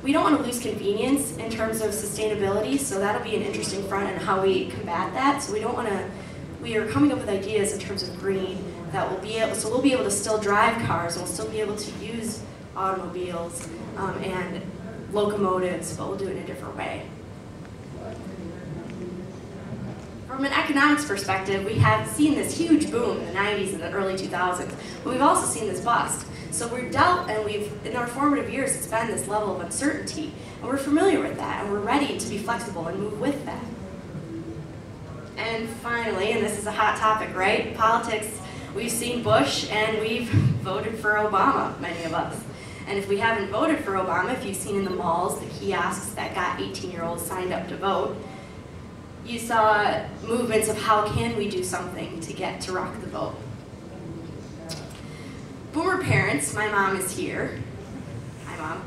We don't want to lose convenience in terms of sustainability, so that'll be an interesting front on how we combat that. So we don't want to, we are coming up with ideas in terms of green that will be able, so we'll be able to still drive cars, and we'll still be able to use automobiles and locomotives, but we'll do it in a different way. From an economics perspective, we have seen this huge boom in the 90s and the early 2000s, but we've also seen this bust. So we're dealt, and in our formative years, it's been this level of uncertainty, and we're familiar with that, and we're ready to be flexible and move with that. And finally, and this is a hot topic, right? Politics, we've seen Bush, and we've voted for Obama, many of us. And if we haven't voted for Obama, if you've seen in the malls, the kiosks that got 18-year-olds signed up to vote, you saw movements of how can we do something to get to rock the vote. Boomer parents, my mom is here, hi mom,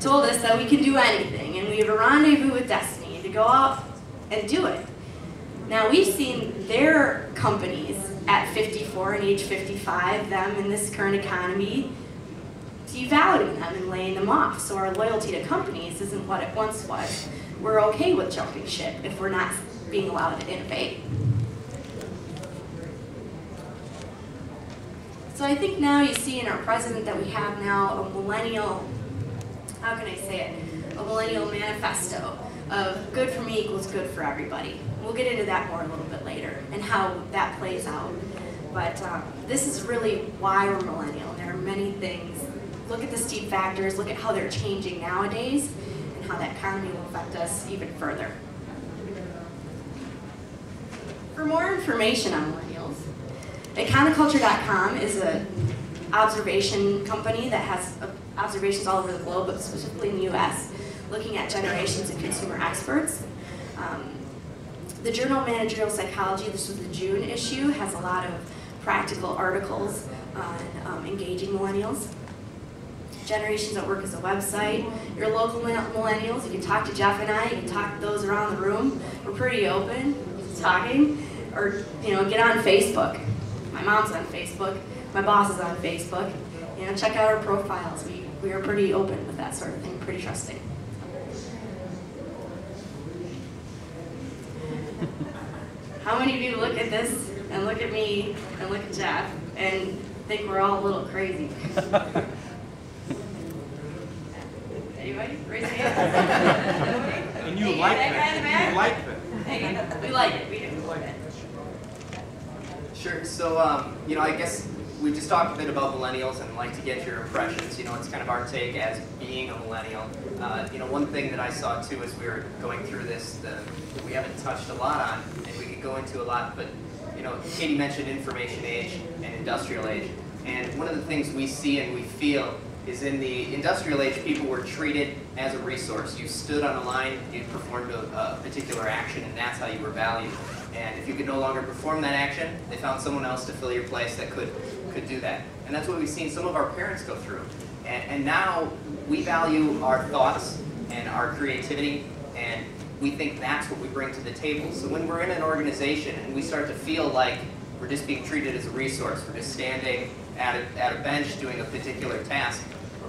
told us that we can do anything, and we have a rendezvous with destiny to go out and do it. Now we've seen their companies at 54 and age 55, them in this current economy, devaluing them and laying them off. So our loyalty to companies isn't what it once was. We're okay with jumping ship if we're not being allowed to innovate. So I think now you see in our president that we have now a millennial, how can I say it, a millennial manifesto of good for me equals good for everybody. We'll get into that more a little bit later and how that plays out. But this is really why we're millennial. There are many things. Look at the steep factors, look at how they're changing nowadays, and how that economy will affect us even further. For more information on millennials, Econoculture.com is an observation company that has observations all over the globe, but specifically in the US, looking at generations of consumer experts. The journal Managerial Psychology, this was the June issue, has a lot of practical articles on engaging millennials. Generations at Work is a website. Your local millennials, you can talk to Geoff and I, you can talk to those around the room. We're pretty open to talking, or get on Facebook. My mom's on Facebook, my boss is on Facebook. Check out our profiles. We are pretty open with that sort of thing, pretty trusting. How many of you look at this and look at me and look at Geoff and think we're all a little crazy? Anybody? Raise your hand. And you like that. You like that. We like it. We do. Sure. So, I guess we just talked a bit about millennials, and I'd like to get your impressions. It's kind of our take as being a millennial. One thing that I saw too as we were going through this that we haven't touched a lot on, and we could go into a lot, but Katie mentioned information age and industrial age, and one of the things we see and we feel is in the industrial age, people were treated as a resource. You stood on a line, you performed a particular action, and that's how you were valued. And if you could no longer perform that action, they found someone else to fill your place that could do that. And that's what we've seen some of our parents go through. And now we value our thoughts and our creativity, and we think that's what we bring to the table. So when we're in an organization and we start to feel like we're just being treated as a resource, we're just standing at a bench doing a particular task,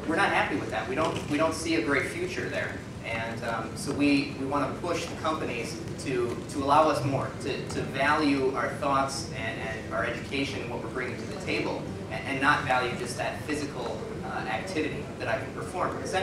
we're not happy with that. We don't see a great future there. And so we want to push the companies to allow us more, to value our thoughts and our education and what we're bringing to the table, and not value just that physical activity that I can perform. Because